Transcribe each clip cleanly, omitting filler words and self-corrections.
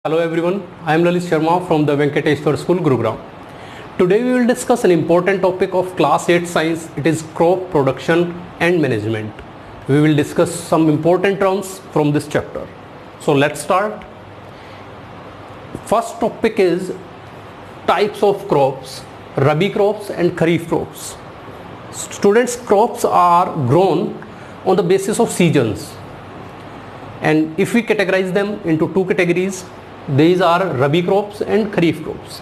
Hello everyone, I am Lalit Sharma from the Venkateshwar School, Gurugram. Today we will discuss an important topic of class 8 science. It is crop production and management. We will discuss some important terms from this chapter. So let's start. First topic is types of crops, Rabi crops and Kharif crops. Students, crops are grown on the basis of seasons. And if we categorize them into two categories, these are Rabi crops and Kharif crops.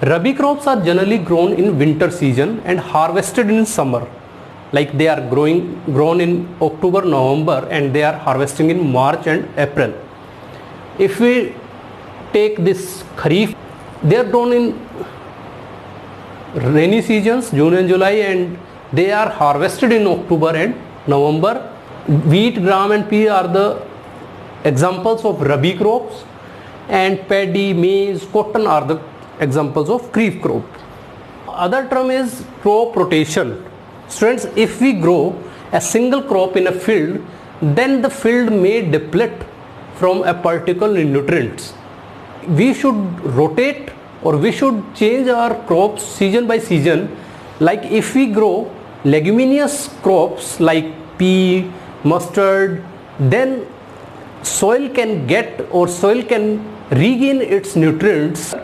Rabi crops are generally grown in winter season and harvested in summer. Like they are grown in October, November, and they are harvesting in March and April. If we take this Kharif, they are grown in rainy seasons, June and July, and they are harvested in October and November. Wheat, gram and pea are the examples of Rabi crops, and paddy, maize, cotton are the examples of Kharif crop. Other term is crop rotation. Students, if we grow a single crop in a field, then the field may deplete from a particular nutrients. We should rotate, or we should change our crops season by season. Like if we grow leguminous crops like pea, mustard, then soil can regain its nutrients.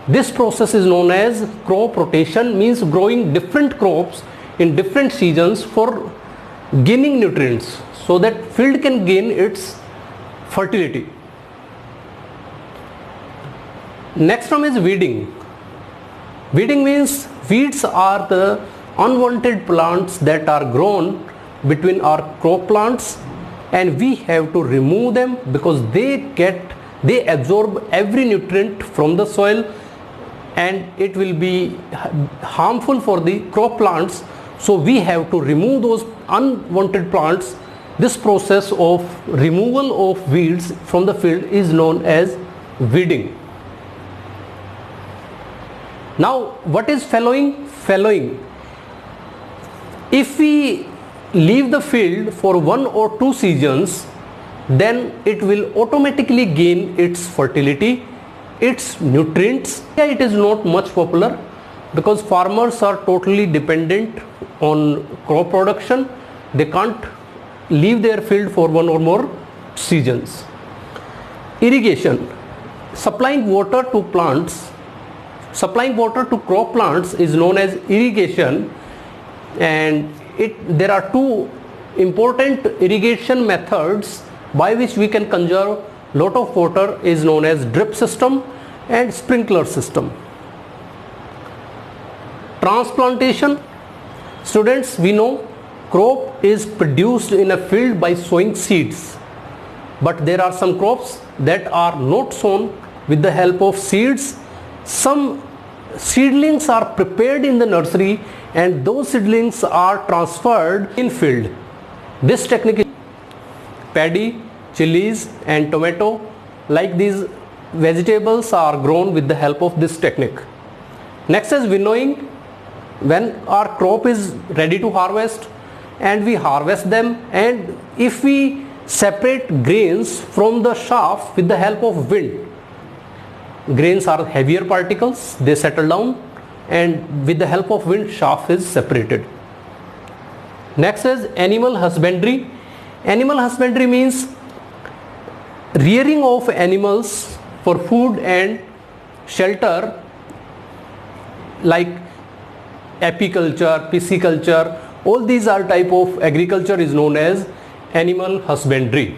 This process is known as crop rotation, means growing different crops in different seasons for gaining nutrients so that field can gain its fertility. Next one is weeding. Weeding means weeds are the unwanted plants that are grown between our crop plants, and we have to remove them because they absorb every nutrient from the soil, and it will be harmful for the crop plants. So we have to remove those unwanted plants. This process of removal of weeds from the field is known as weeding. Now what is fallowing? Fallowing. If we leave the field for 1 or 2 seasons, then it will automatically gain its fertility, its nutrients. It is not much popular because farmers are totally dependent on crop production. They can't leave their field for 1 or more seasons. Irrigation. Supplying water to plants, supplying water to crop plants is known as irrigation, and there are 2 important irrigation methods by which we can conserve lot of water, is known as drip system and sprinkler system. Transplantation. Students, we know crop is produced in a field by sowing seeds, but there are some crops that are not sown with the help of seeds. Some seedlings are prepared in the nursery and those seedlings are transferred in field. This technique is paddy, chilies and tomato, like these vegetables are grown with the help of this technique. Next is winnowing. When our crop is ready to harvest and we harvest them, and if we separate grains from the chaff with the help of wind, grains are heavier particles, they settle down, and with the help of wind, chaff is separated. Next is animal husbandry. Animal husbandry means rearing of animals for food and shelter, like apiculture, pisciculture. All these are type of agriculture is known as animal husbandry.